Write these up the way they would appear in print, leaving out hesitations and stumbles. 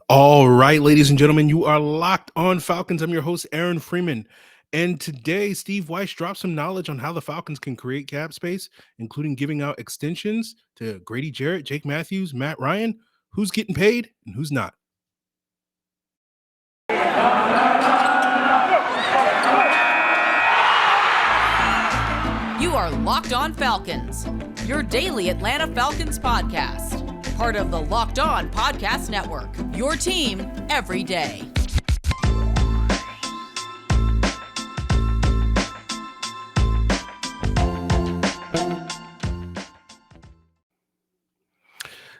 All right, ladies and gentlemen, you are locked on Falcons. I'm your host, Aaron Freeman. And today, Steve Wyche dropped some knowledge on how the Falcons can create cap space, including giving out extensions to Grady, Jarrett, Jake Matthews, Matt Ryan, who's getting paid and who's not. You are Locked On Falcons, your daily Atlanta Falcons podcast. Part of the Locked On Podcast Network, your team every day.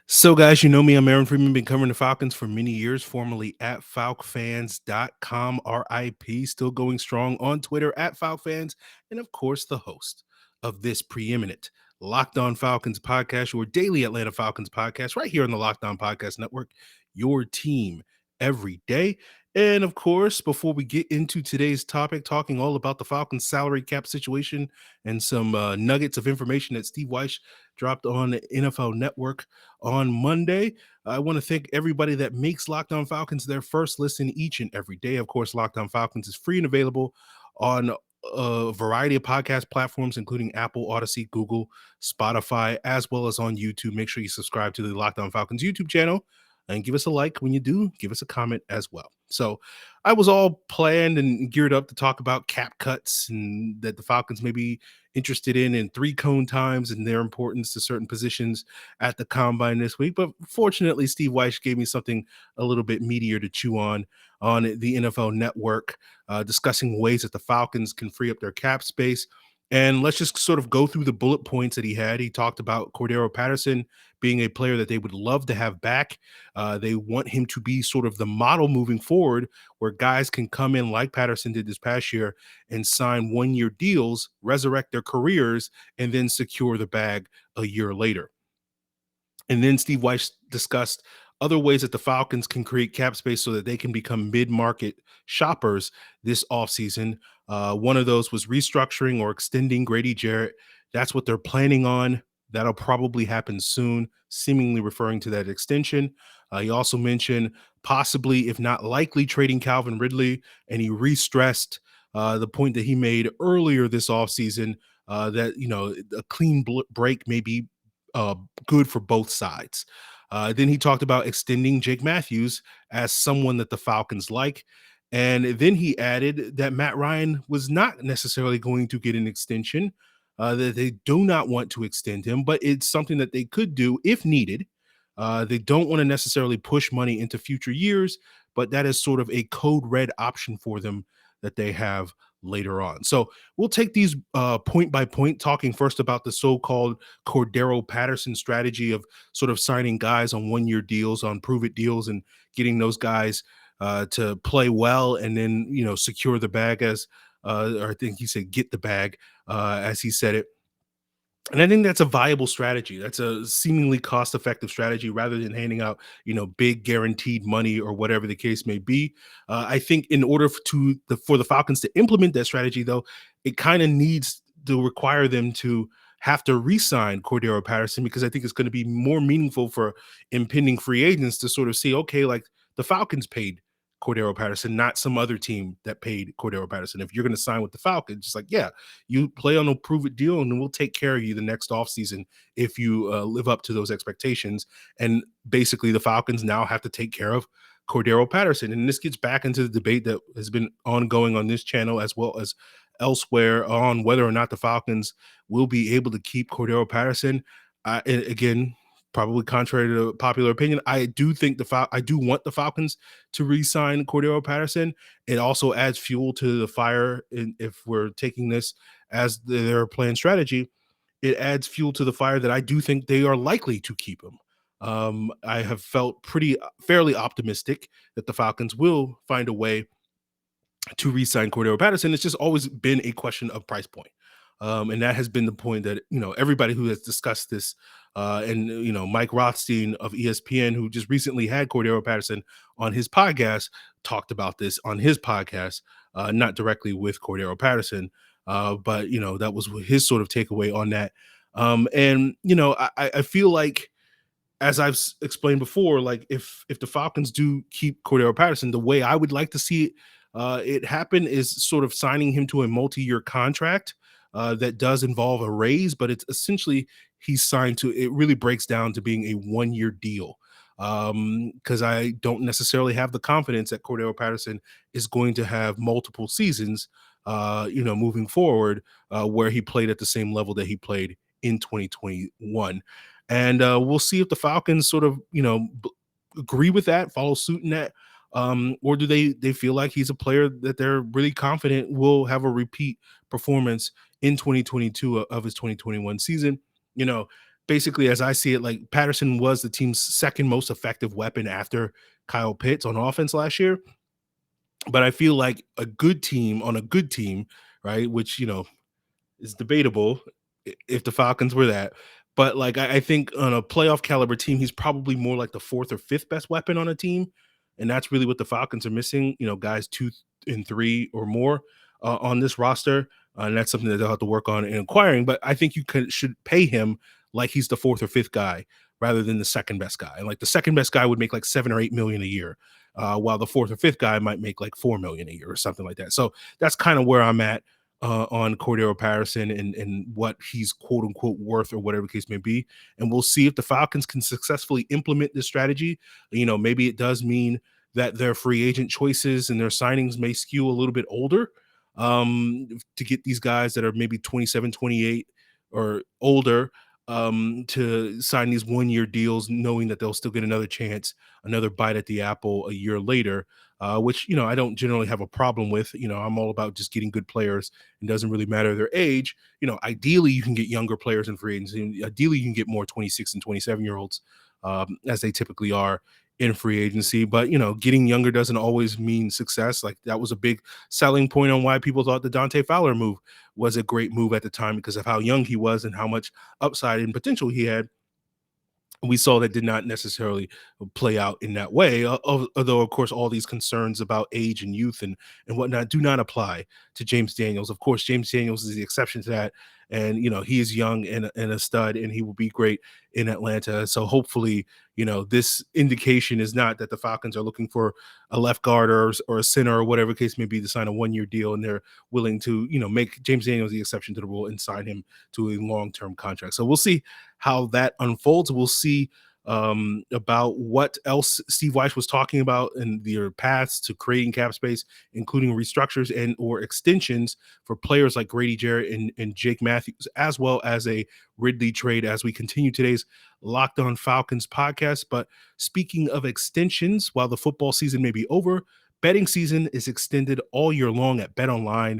So, guys, you know me. I'm Aaron Freeman, been covering the Falcons for many years, formerly at FalcFans.com, RIP, still going strong on Twitter at FalcFans, and of course, the host of this preeminent Locked On Falcons podcast, your daily Atlanta Falcons podcast, right here on the Locked On Podcast Network, your team every day. And of course, before we get into today's topic, talking all about the Falcons salary cap situation and some nuggets of information that Steve Wyche dropped on the NFL Network on Monday. I want to thank everybody that makes Locked On Falcons their first listen each and every day. Of course, Locked On Falcons is free and available on a variety of podcast platforms, including Apple, Odyssey, Google, Spotify, as well as on YouTube. Make sure you subscribe to the Locked On Falcons YouTube channel and give us a like. When you do, give us a comment as well. So I was all planned and geared up to talk about cap cuts and that the Falcons may be interested in three cone times and their importance to certain positions at the combine this week. But fortunately, Steve Wyche gave me something a little bit meatier to chew on the NFL Network, discussing ways that the Falcons can free up their cap space. And let's just sort of go through the bullet points that he had. He talked about Cordarrelle Patterson being a player that they would love to have back. They want him to be sort of the model moving forward, where guys can come in like Patterson did this past year and sign one-year deals, resurrect their careers, and then secure the bag a year later. And then Steve Wyche discussed other ways that the Falcons can create cap space so that they can become mid-market shoppers this offseason. One of those was restructuring or extending Grady, Jarrett. That's what they're planning on. That'll probably happen soon, seemingly referring to that extension. He also mentioned possibly, if not likely, trading Calvin Ridley, and he re-stressed the point that he made earlier this offseason, that, you know, a clean break may be good for both sides. Then he talked about extending Jake Matthews as someone that the Falcons like. And then he added that Matt Ryan was not necessarily going to get an extension, that they do not want to extend him, but it's something that they could do if needed. They don't want to necessarily push money into future years, but that is sort of a code red option for them that they have later on. So we'll take these point by point, talking first about the so-called Cordarrelle Patterson strategy of sort of signing guys on one-year deals, on prove-it deals, and getting those guys to play well and then, you know, secure the bag as, or I think he said get the bag, as he said it. And I think that's a viable strategy. That's a seemingly cost-effective strategy rather than handing out, you know, big guaranteed money or whatever the case may be. I think in order for the Falcons to implement that strategy, though, it kind of needs to require them to have to re-sign Cordarrelle Patterson, because I think it's going to be more meaningful for impending free agents to sort of see, okay, like the Falcons paid Cordarrelle Patterson, not some other team that paid Cordarrelle Patterson. If you're going to sign with the Falcons, just like, yeah, you play on a prove it deal and then we'll take care of you the next offseason if you live up to those expectations. And basically the Falcons now have to take care of Cordarrelle Patterson. And this gets back into the debate that has been ongoing on this channel as well as elsewhere on whether or not the Falcons will be able to keep Cordarrelle Patterson. Again, probably contrary to popular opinion, I do think I do want the Falcons to re-sign Cordarrelle Patterson. It also adds fuel to the fire. If we're taking this as their planned strategy, it adds fuel to the fire that I do think they are likely to keep him. I have felt fairly optimistic that the Falcons will find a way to re-sign Cordarrelle Patterson. It's just always been a question of price point. And that has been the point that, you know, everybody who has discussed this, and, you know, Mike Rothstein of ESPN, who just recently had Cordarrelle Patterson on his podcast, talked about this on his podcast, not directly with Cordarrelle Patterson, but, you know, that was his sort of takeaway on that. And, you know, I feel like as I've explained before, like if the Falcons do keep Cordarrelle Patterson, the way I would like to see it happen is sort of signing him to a multi-year contract that does involve a raise, but it's essentially he's signed to. It really breaks down to being a 1-year deal because I don't necessarily have the confidence that Cordarrelle Patterson is going to have multiple seasons, moving forward, where he played at the same level that he played in 2021. And we'll see if the Falcons sort of, agree with that, follow suit in that, or do they feel like he's a player that they're really confident will have a repeat performance in 2022 of his 2021 season. You know, basically, as I see it, like Patterson was the team's second most effective weapon after Kyle Pitts on offense last year. But I feel like a good team on a good team, right? Which is debatable if the Falcons were that. But like I think on a playoff caliber team, he's probably more like the fourth or fifth best weapon on a team, and that's really what the Falcons are missing. Guys 2 and 3 or more on this roster, and that's something that they'll have to work on in acquiring. But I think should pay him like he's the fourth or fifth guy rather than the second best guy. And like the second best guy would make like 7 or 8 million a year, while the fourth or fifth guy might make like 4 million a year or something like that. So that's kind of where I'm at on Cordarrelle Patterson and what he's quote unquote worth or whatever the case may be. And we'll see if the Falcons can successfully implement this strategy. Maybe it does mean that their free agent choices and their signings may skew a little bit older, to get these guys that are maybe 27, 28 or older, to sign these 1-year deals, knowing that they'll still get another chance, another bite at the apple a year later, which, I don't generally have a problem with. I'm all about just getting good players. It doesn't really matter their age. Ideally, you can get younger players in free agency. Ideally, you can get more 26 and 27-year-olds, as they typically are in free agency. But, getting younger doesn't always mean success. Like that was a big selling point on why people thought the Dante Fowler move was a great move at the time because of how young he was and how much upside and potential he had. We saw that did not necessarily play out in that way. Although, of course, all these concerns about age and youth and whatnot do not apply to James Daniels. Of course, James Daniels is the exception to that, and he is young and a stud, and he will be great in Atlanta. So hopefully, this indication is not that the Falcons are looking for a left guard or a center or whatever case may be to sign a 1-year deal, and they're willing to make James Daniels the exception to the rule and sign him to a long-term contract. So we'll see how that unfolds. We'll see about what else Steve Wyche was talking about in their paths to creating cap space, including restructures and or extensions for players like Grady, Jarrett, and Jake Matthews, as well as a Ridley trade as we continue today's Locked On Falcons podcast. But speaking of extensions, while the football season may be over, betting season is extended all year long at BetOnline.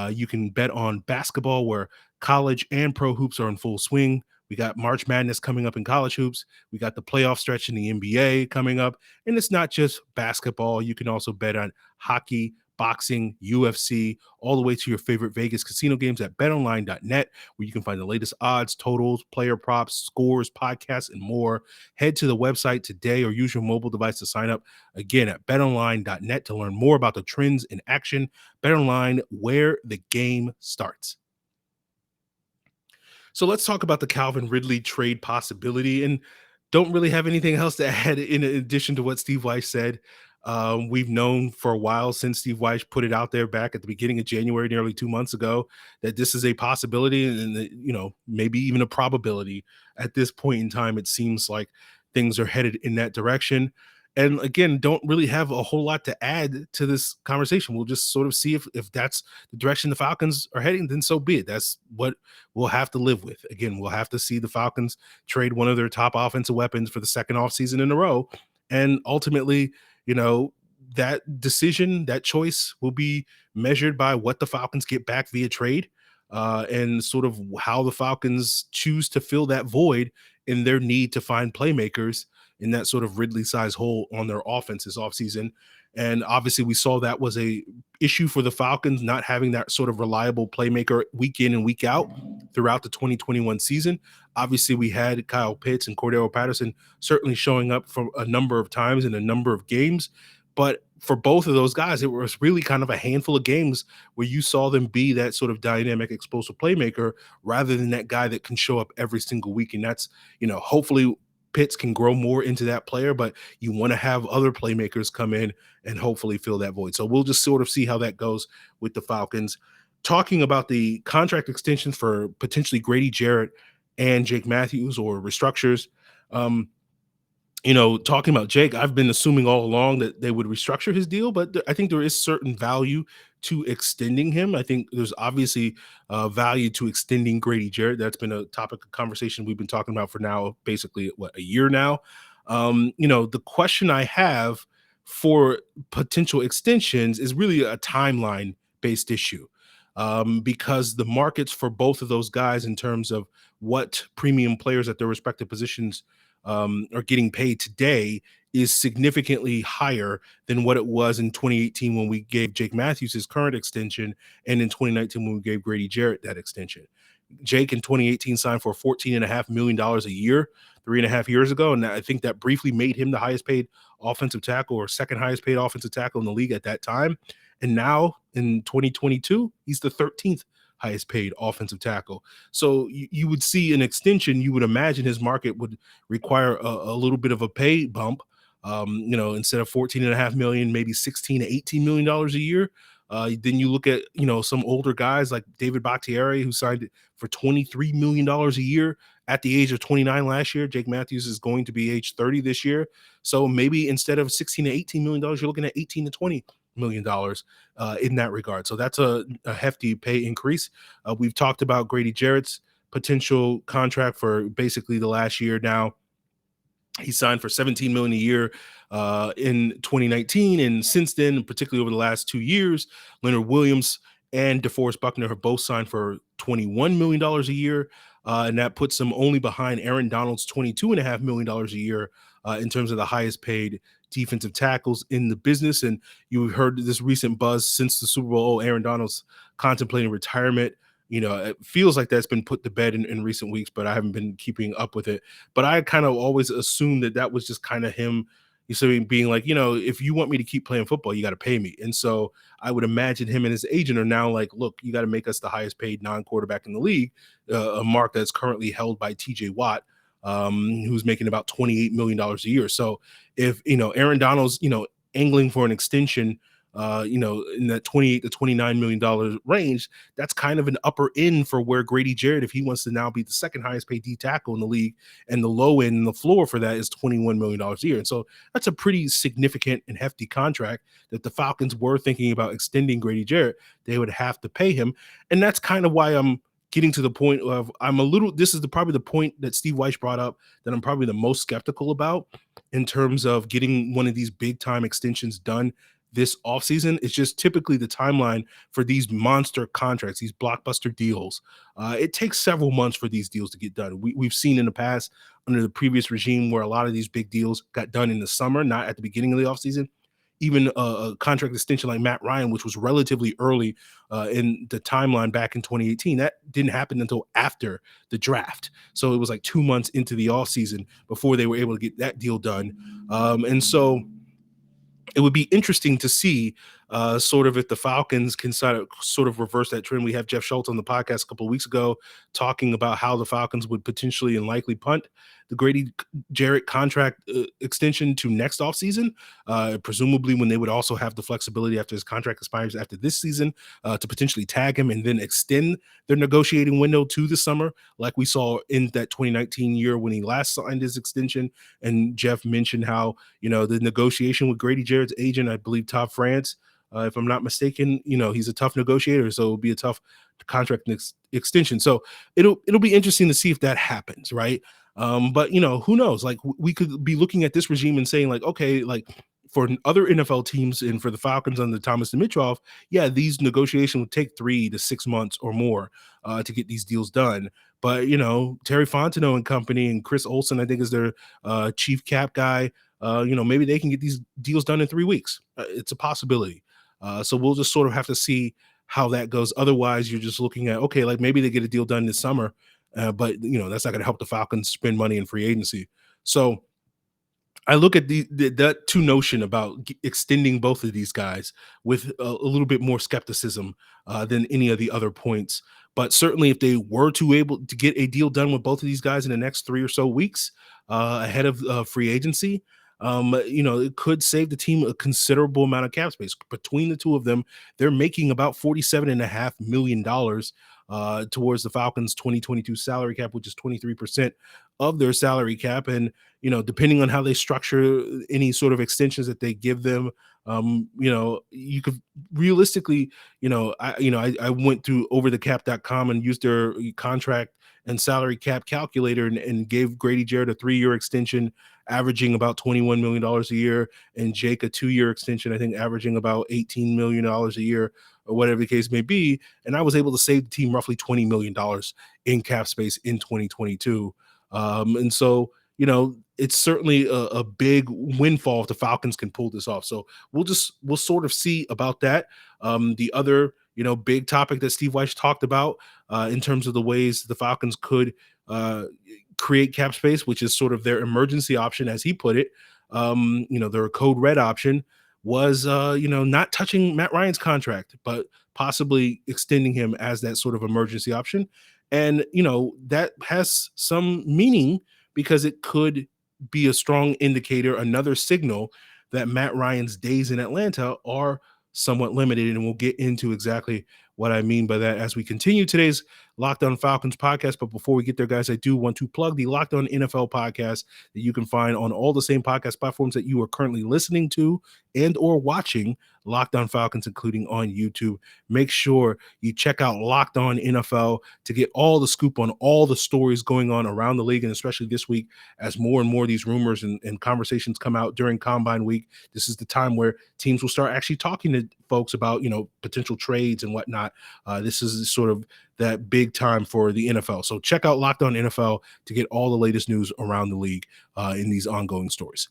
You can bet on basketball where college and pro hoops are in full swing. We got March Madness coming up in college hoops. We got the playoff stretch in the NBA coming up. And it's not just basketball. You can also bet on hockey, boxing, UFC, all the way to your favorite Vegas casino games at betonline.net, where you can find the latest odds, totals, player props, scores, podcasts, and more. Head to the website today or use your mobile device to sign up. Again, at betonline.net to learn more about the trends in action. BetOnline, where the game starts. So let's talk about the Calvin Ridley trade possibility, and don't really have anything else to add in addition to what Steve Wyche said. We've known for a while since Steve Wyche put it out there back at the beginning of January, nearly 2 months ago, that this is a possibility and maybe even a probability. At this point in time, it seems like things are headed in that direction. And again, don't really have a whole lot to add to this conversation. We'll just sort of see if that's the direction the Falcons are heading, then so be it. That's what we'll have to live with. Again, we'll have to see the Falcons trade one of their top offensive weapons for the second offseason in a row. And ultimately, that decision, that choice will be measured by what the Falcons get back via trade, and sort of how the Falcons choose to fill that void in their need to find playmakers in that sort of Ridley size hole on their offense this offseason. And obviously we saw that was a issue for the Falcons, not having that sort of reliable playmaker week in and week out throughout the 2021 season. Obviously we had Kyle Pitts and Cordarrelle Patterson certainly showing up for a number of times in a number of games. But for both of those guys, it was really kind of a handful of games where you saw them be that sort of dynamic, explosive playmaker rather than that guy that can show up every single week. And that's, hopefully Pitts can grow more into that player, but you want to have other playmakers come in and hopefully fill that void. So we'll just sort of see how that goes with the Falcons. Talking about the contract extensions for potentially Grady Jarrett and Jake Matthews or restructures. Um, talking about Jake, I've been assuming all along that they would restructure his deal, but I think there is certain value to extending him. I think there's obviously value to extending Grady Jarrett. That's been a topic of conversation we've been talking about for now, basically, a year now. The question I have for potential extensions is really a timeline based issue. Because the markets for both of those guys in terms of what premium players at their respective positions are getting paid today is significantly higher than what it was in 2018 when we gave Jake Matthews his current extension, and in 2019 when we gave Grady Jarrett that extension. Jake in 2018 signed for $14.5 million a year 3.5 years ago. And I think that briefly made him the highest paid offensive tackle or second highest paid offensive tackle in the league at that time. And now in 2022, he's the 13th highest paid offensive tackle. So you would see an extension. You would imagine his market would require a little bit of a pay bump. Instead of 14.5 million, maybe 16 to 18 million dollars a year. Then you look at some older guys like David Bakhtiari, who signed for $23 million a year at the age of 29 last year. Jake Matthews is going to be age 30 this year. So maybe instead of 16 to 18 million dollars, you're looking at 18 to 20 million dollars in that regard. So that's a hefty pay increase. We've talked about Grady Jarrett's potential contract for basically the last year now. He signed for $17 million a year in 2019, and since then, particularly over the last 2 years, Leonard Williams and DeForest Buckner have both signed for $21 million a year, and that puts them only behind Aaron Donald's $22.5 million a year in terms of the highest paid defensive tackles in the business. And you heard this recent buzz since the Super Bowl. Aaron Donald's contemplating retirement. It feels like that's been put to bed in recent weeks, but I haven't been keeping up with it. But I kind of always assumed that was just kind of him, being like, if you want me to keep playing football, you got to pay me. And so I would imagine him and his agent are now like, look, you got to make us the highest paid non-quarterback in the league, a mark that's currently held by TJ Watt, who's making about $28 million a year. So if, Aaron Donald's, angling for an extension, in that $28 to $29 million range, that's kind of an upper end for where Grady Jarrett, if he wants to now be the second highest paid D tackle in the league, and the low end, the floor for that is $21 million a year. And so that's a pretty significant and hefty contract that the Falcons were thinking about extending Grady Jarrett. They would have to pay him. And that's kind of why I'm getting to the point of this is probably the point that Steve Wyche brought up that I'm probably the most skeptical about in terms of getting one of these big time extensions done this offseason. It's just typically the timeline for these monster contracts, these blockbuster deals. It takes several months for these deals to get done. We've seen in the past under the previous regime where a lot of these big deals got done in the summer, not at the beginning of the offseason. Even a contract extension like Matt Ryan, which was relatively early in the timeline back in 2018, that didn't happen until after the draft. So it was like 2 months into the offseason before they were able to get that deal done. And so it would be interesting to see sort of if the Falcons can sort of reverse that trend. We have Jeff Schultz on the podcast a couple of weeks ago talking about how the Falcons would potentially and likely punt the Grady Jarrett contract extension to next offseason, presumably when they would also have the flexibility after his contract expires after this season to potentially tag him and then extend their negotiating window to the summer, like we saw in that 2019 year when he last signed his extension. And Jeff mentioned how, the negotiation with Grady Jarrett's agent, I believe Todd France, if I'm not mistaken, he's a tough negotiator, so it'll be a tough contract extension. So it'll be interesting to see if that happens, right? But who knows? Like we could be looking at this regime and saying like, okay, like for other NFL teams and for the Falcons under Thomas Dimitroff, yeah, these negotiations would take 3 to 6 months or more to get these deals done. But Terry Fontenot and company and Chris Olsen, I think, is their chief cap guy. Maybe they can get these deals done in 3 weeks. It's a possibility. So we'll just sort of have to see how that goes. Otherwise, you're just looking at, okay, like maybe they get a deal done this summer, but that's not going to help the Falcons spend money in free agency. So I look at that two notion about extending both of these guys with a little bit more skepticism than any of the other points. But certainly, if they were to able to get a deal done with both of these guys in the next 3 or so weeks ahead of free agency, it could save the team a considerable amount of cap space. Between the two of them, they're making about $47.5 million towards the Falcons' 2022 salary cap, which is 23% of their salary cap. And depending on how they structure any sort of extensions that they give them, you could realistically, I went through overthecap.com and used their contract and salary cap calculator and gave Grady Jarrett a 3-year extension, averaging about $21 million a year, and Jake a 2-year extension, I think averaging about $18 million a year, or whatever the case may be. And I was able to save the team roughly $20 million in cap space in 2022. And so, it's certainly a big windfall if the Falcons can pull this off. So we'll sort of see about that. The other, big topic that Steve Wyche talked about in terms of the ways the Falcons could create cap space, which is sort of their emergency option, as he put it. Their code red option was, not touching Matt Ryan's contract, but possibly extending him as that sort of emergency option. And, that has some meaning because it could be a strong indicator, another signal that Matt Ryan's days in Atlanta are somewhat limited. And we'll get into exactly what I mean by that as we continue today's Locked On Falcons podcast. But before we get there, guys, I do want to plug the Locked On NFL podcast that you can find on all the same podcast platforms that you are currently listening to and or watching Locked On Falcons, including on YouTube. Make sure you check out Locked On NFL to get all the scoop on all the stories going on around the league, and especially this week as more and more of these rumors and conversations come out during Combine Week. This is the time where teams will start actually talking to folks about, potential trades and whatnot. This is sort of that big time for the NFL. So check out Locked On NFL to get all the latest news around the league in these ongoing stories.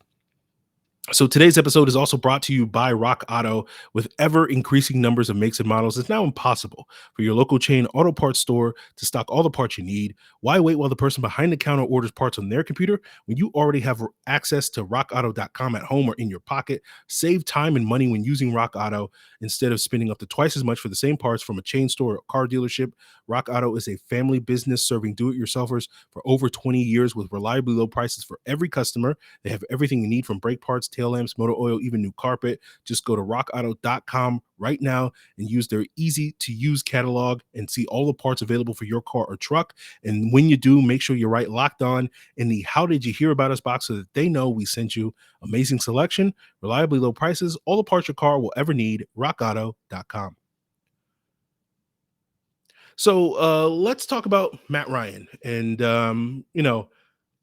So today's episode is also brought to you by Rock Auto. With ever increasing numbers of makes and models, it's now impossible for your local chain auto parts store to stock all the parts you need. Why wait while the person behind the counter orders parts on their computer when you already have access to rockauto.com at home or in your pocket? Save time and money when using Rock Auto instead of spending up to twice as much for the same parts from a chain store or car dealership. Rock Auto is a family business serving do-it-yourselfers for over 20 years with reliably low prices for every customer. They have everything you need from brake parts, tail lamps, motor oil, even new carpet. Just go to rockauto.com right now and use their easy to use catalog and see all the parts available for your car or truck. And when you do, make sure you write Locked On in the How Did You Hear About Us box so that they know we sent you. Amazing selection, reliably low prices, all the parts your car will ever need. rockauto.com. So let's talk about Matt Ryan. And,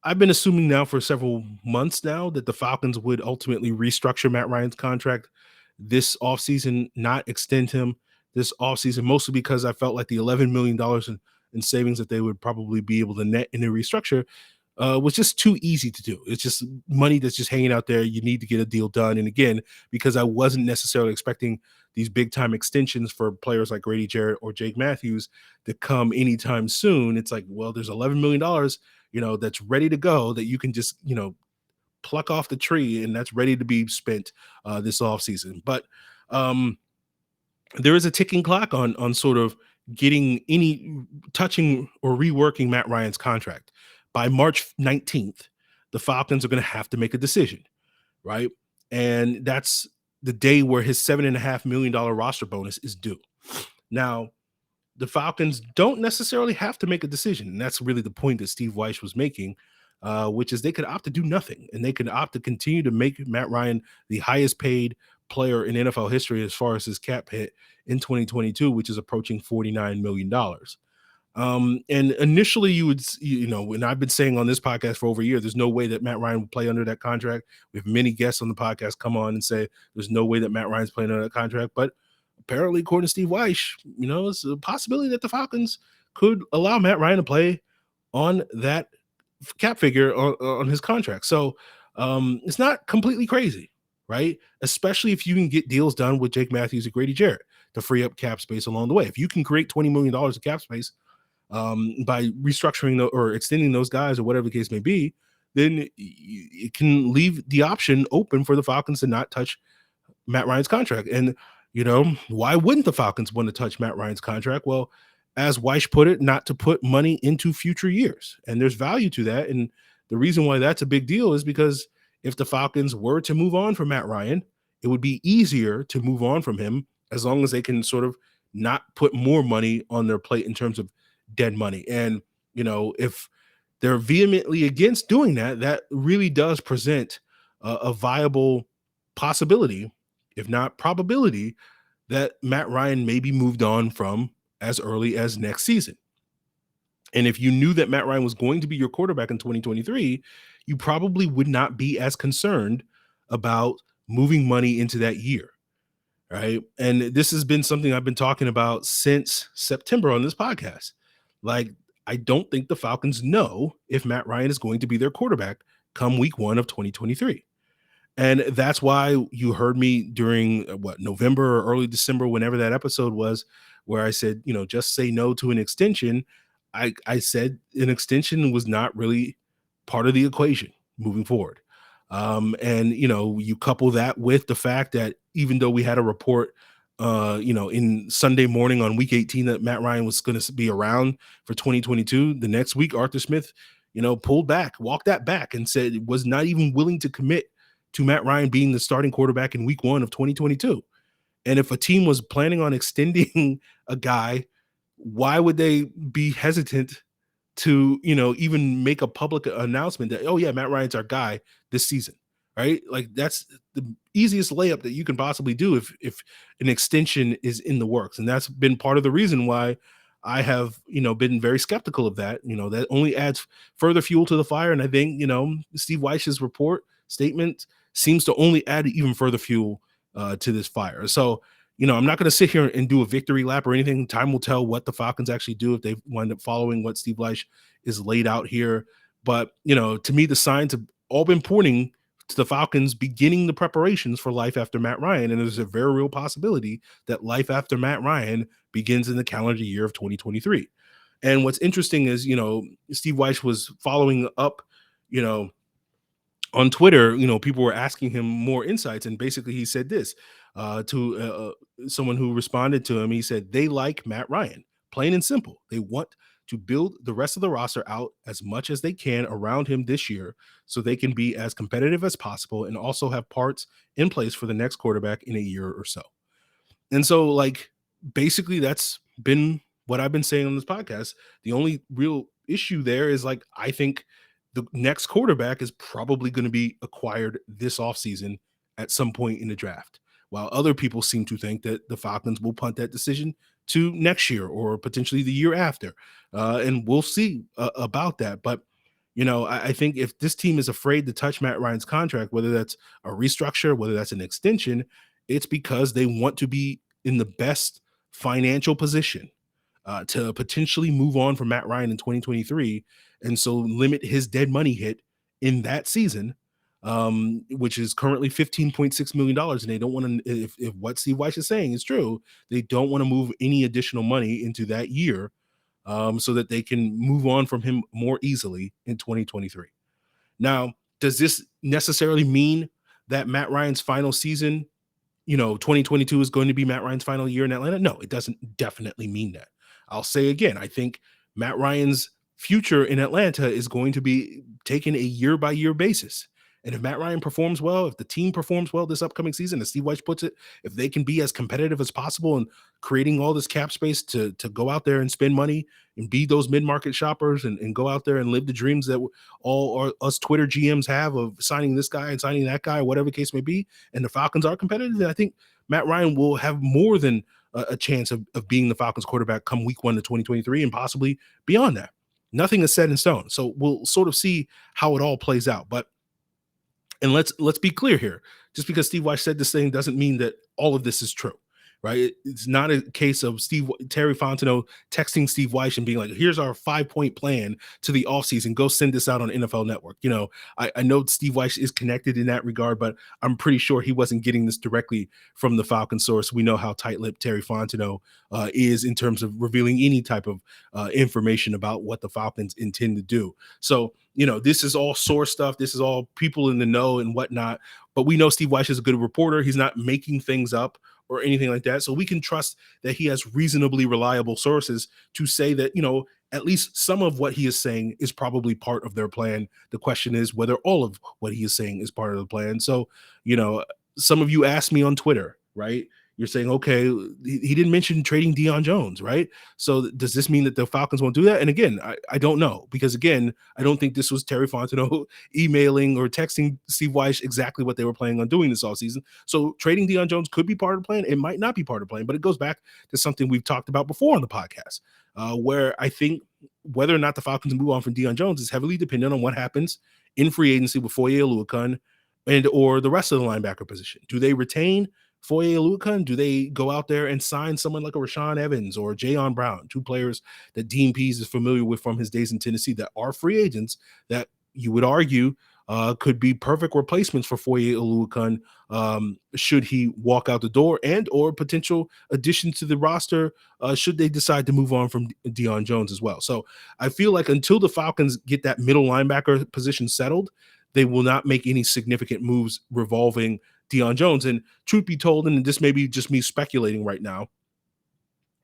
I've been assuming now for several months now that the Falcons would ultimately restructure Matt Ryan's contract this offseason, not extend him this offseason, mostly because I felt like the $11 million in savings that they would probably be able to net in a restructure was just too easy to do. It's just money that's just hanging out there. You need to get a deal done. And again, because I wasn't necessarily expecting these big time extensions for players like Grady Jarrett or Jake Matthews to come anytime soon, it's like, well, there's $11 million, that's ready to go that you can just, pluck off the tree, and that's ready to be spent this offseason. But there is a ticking clock on sort of getting any touching or reworking Matt Ryan's contract. By March 19th, the Falcons are going to have to make a decision, right? And that's the day where his $7.5 million roster bonus is due. Now, the Falcons don't necessarily have to make a decision. And that's really the point that Steve Wyche was making, which is they could opt to do nothing, and they could opt to continue to make Matt Ryan the highest paid player in NFL history as far as his cap hit in 2022, which is approaching $49 million. And initially you would, and I've been saying on this podcast for over a year, there's no way that Matt Ryan would play under that contract. We have many guests on the podcast come on and say there's no way that Matt Ryan's playing under that contract. But apparently, according to Steve Wyche, it's a possibility that the Falcons could allow Matt Ryan to play on that cap figure on his contract. So it's not completely crazy, right? Especially if you can get deals done with Jake Matthews and Grady Jarrett to free up cap space along the way. If you can create $20 million of cap space by restructuring or extending those guys or whatever the case may be, then it can leave the option open for the Falcons to not touch Matt Ryan's contract. And, why wouldn't the Falcons want to touch Matt Ryan's contract? Well, as Wyche put it, not to put money into future years. And there's value to that. And the reason why that's a big deal is because if the Falcons were to move on from Matt Ryan, it would be easier to move on from him as long as they can sort of not put more money on their plate in terms of dead money. And, if they're vehemently against doing that, that really does present a viable possibility, if not probability, that Matt Ryan may be moved on from as early as next season. And if you knew that Matt Ryan was going to be your quarterback in 2023, you probably would not be as concerned about moving money into that year, right? And this has been something I've been talking about since September on this podcast. Like, I don't think the Falcons know if Matt Ryan is going to be their quarterback come week 1 of 2023. And that's why you heard me during November or early December, whenever that episode was, where I said, just say no to an extension. I said an extension was not really part of the equation moving forward. And, you couple that with the fact that even though we had a report, in Sunday morning on week 18 that Matt Ryan was going to be around for 2022, the next week, Arthur Smith, pulled back, walked that back and said it was not even willing to commit to Matt Ryan being the starting quarterback in week 1 of 2022. And if a team was planning on extending a guy, why would they be hesitant to, even make a public announcement that, oh yeah, Matt Ryan's our guy this season, right? Like, that's the easiest layup that you can possibly do if an extension is in the works. And that's been part of the reason why I have, been very skeptical of that. That only adds further fuel to the fire. And I think, Steve Wyche's statement seems to only add even further fuel to this fire. So, I'm not going to sit here and do a victory lap or anything. Time will tell what the Falcons actually do if they wind up following what Steve Wyche is laid out here. But, to me, the signs have all been pointing to the Falcons beginning the preparations for life after Matt Ryan. And there's a very real possibility that life after Matt Ryan begins in the calendar year of 2023. And what's interesting is, Steve Wyche was following up, on Twitter, people were asking him more insights. And basically he said this to someone who responded to him. He said, they like Matt Ryan, plain and simple. They want to build the rest of the roster out as much as they can around him this year so they can be as competitive as possible and also have parts in place for the next quarterback in a year or so. And so, like, basically that's been what I've been saying on this podcast. The only real issue there is, like, I think the next quarterback is probably going to be acquired this offseason at some point in the draft, while other people seem to think that the Falcons will punt that decision to next year or potentially the year after. And we'll see about that. But, I think if this team is afraid to touch Matt Ryan's contract, whether that's a restructure, whether that's an extension, it's because they want to be in the best financial position to potentially move on from Matt Ryan in 2023, and so limit his dead money hit in that season, which is currently $15.6 million. And they don't want to, if what Steve Wyche is saying is true, they don't want to move any additional money into that year so that they can move on from him more easily in 2023. Now, does this necessarily mean that Matt Ryan's final season, 2022 is going to be Matt Ryan's final year in Atlanta? No, it doesn't definitely mean that. I'll say again, I think Matt Ryan's future in Atlanta is going to be taken a year-by-year basis. And if Matt Ryan performs well, if the team performs well this upcoming season, as Steve Wyche puts it, if they can be as competitive as possible and creating all this cap space to go out there and spend money and be those mid-market shoppers and go out there and live the dreams that all us Twitter GMs have of signing this guy and signing that guy, whatever the case may be, and the Falcons are competitive, then I think Matt Ryan will have more than a chance of being the Falcons quarterback come week 1 of 2023 and possibly beyond that. Nothing is set in stone. So we'll sort of see how it all plays out. But and let's be clear here. Just because Steve Wyche said this thing doesn't mean that all of this is true, right? It's not a case of Terry Fontenot texting Steve Wyche and being like, here's our 5-point plan to the offseason. Go send this out on NFL Network. I know Steve Wyche is connected in that regard, but I'm pretty sure he wasn't getting this directly from the Falcon source. We know how tight-lipped Terry Fontenot is in terms of revealing any type of information about what the Falcons intend to do. So, this is all source stuff. This is all people in the know and whatnot. But we know Steve Wyche is a good reporter. He's not making things up or anything like that. So we can trust that he has reasonably reliable sources to say that, at least some of what he is saying is probably part of their plan. The question is whether all of what he is saying is part of the plan. So, some of you asked me on Twitter, right? You're saying, okay, he didn't mention trading Deion Jones, right? So does this mean that the Falcons won't do that? And again, I don't know, because again, I don't think this was Terry Fontenot emailing or texting Steve Wyche exactly what they were planning on doing this offseason. So trading Deion Jones could be part of the plan. It might not be part of the plan, but it goes back to something we've talked about before on the podcast, where I think whether or not the Falcons move on from Deion Jones is heavily dependent on what happens in free agency with Foye Oluokun and or the rest of the linebacker position. Do they retain Foye Oluokun? Do they go out there and sign someone like a Rashaan Evans or Jayon Brown, two players that Dean Pease is familiar with from his days in Tennessee that are free agents that you would argue could be perfect replacements for Foye Oluokun should he walk out the door, and or potential addition to the roster should they decide to move on from Deion Jones as well. So I feel like until the Falcons get that middle linebacker position settled, they will not make any significant moves revolving Deion Jones. And truth be told, and this may be just me speculating right now,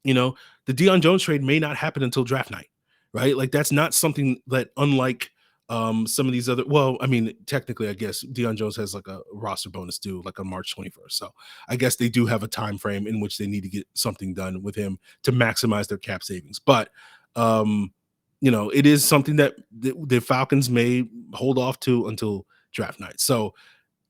the Deion Jones trade may not happen until draft night, right? Like that's not something that, unlike some of these other, well, I mean, technically, I guess Deion Jones has like a roster bonus due like on March 21st. So I guess they do have a time frame in which they need to get something done with him to maximize their cap savings. But it is something that the Falcons may hold off to until draft night. So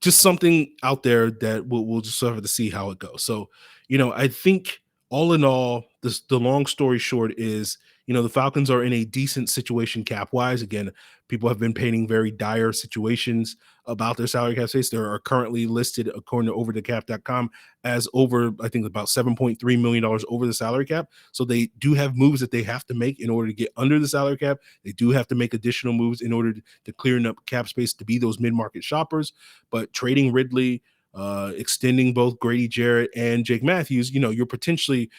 just something out there that we'll just sort of have to see how it goes. So, I think all in all, the long story short is, the Falcons are in a decent situation cap wise. Again, people have been painting very dire situations about their salary cap space. They are currently listed, according to overthecap.com, as over, I think, about $7.3 million over the salary cap. So they do have moves that they have to make in order to get under the salary cap. They do have to make additional moves in order to clear up cap space to be those mid-market shoppers. But trading Ridley, extending both Grady, Jarrett, and Jake Matthews, you're potentially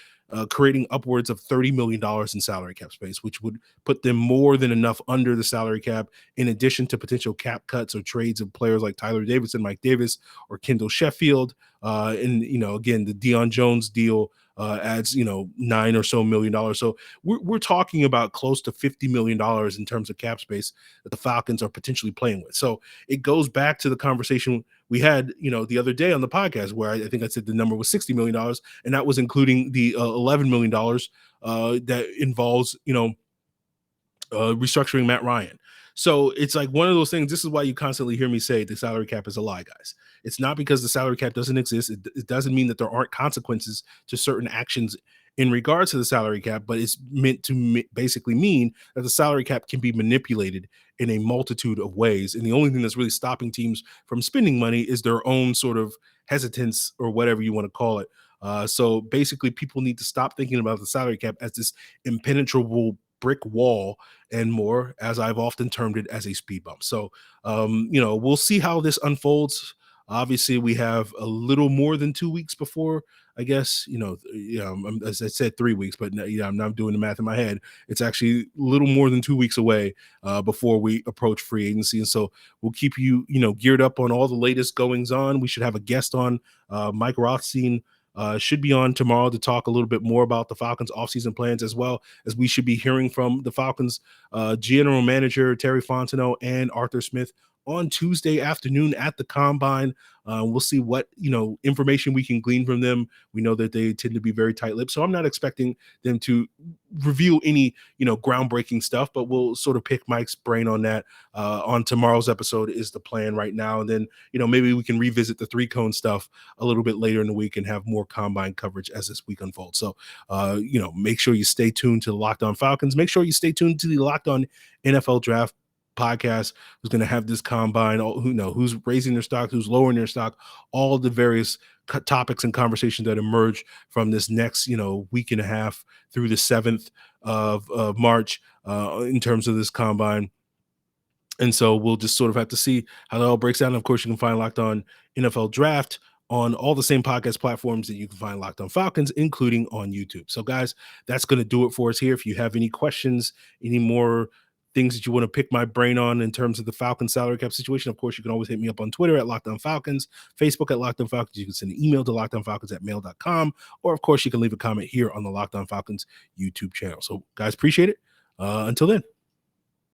creating upwards of $30 million in salary cap space, which would put them more than enough under the salary cap, in addition to potential cap cuts or trades of players like Tyler Davidson, Mike Davis, or Kendall Sheffield. And, again, the Deion Jones deal adds, $9 or so million. So we're talking about close to $50 million in terms of cap space that the Falcons are potentially playing with. So it goes back to the conversation we had, the other day on the podcast, where I think I said the number was $60 million, and that was including the $11 million that involves, restructuring Matt Ryan. So it's like one of those things. This is why you constantly hear me say the salary cap is a lie, guys. It's not because the salary cap doesn't exist. It doesn't mean that there aren't consequences to certain actions in regards to the salary cap, but it's meant to basically mean that the salary cap can be manipulated in a multitude of ways. And the only thing that's really stopping teams from spending money is their own sort of hesitance, or whatever you want to call it. So basically, people need to stop thinking about the salary cap as this impenetrable brick wall, and more, as I've often termed it, as a speed bump. So, we'll see how this unfolds. Obviously, we have a little more than 2 weeks before, I guess, as I said, 3 weeks, but I'm not doing the math in my head. It's actually a little more than 2 weeks away before we approach free agency. And so we'll keep you, geared up on all the latest goings on. We should have a guest on, Mike Rothstein, should be on tomorrow to talk a little bit more about the Falcons offseason plans, as well as we should be hearing from the Falcons general manager Terry Fontenot and Arthur Smith on Tuesday afternoon at the Combine. We'll see what information we can glean from them. We know that they tend to be very tight-lipped, so I'm not expecting them to reveal any groundbreaking stuff, but we'll sort of pick Mike's brain on that on tomorrow's episode is the plan right now. And then maybe we can revisit the 3-cone stuff a little bit later in the week and have more Combine coverage as this week unfolds. So make sure you stay tuned to the Locked On Falcons. Make sure you stay tuned to the Locked On NFL Draft podcast who's going to have this combine, who's raising their stock, who's lowering their stock, all the various topics and conversations that emerge from this next, week and a half through the 7th of March in terms of this combine. And so we'll just sort of have to see how that all breaks down. Of course, you can find Locked On NFL Draft on all the same podcast platforms that you can find Locked On Falcons, including on YouTube. So, guys, that's going to do it for us here. If you have any questions, any more things that you want to pick my brain on in terms of the Falcons salary cap situation, of course, you can always hit me up on Twitter at Locked On Falcons, Facebook at Locked On Falcons. You can send an email to lockedonfalcons@mail.com, or, of course, you can leave a comment here on the Locked On Falcons YouTube channel. So, guys, appreciate it. Until then.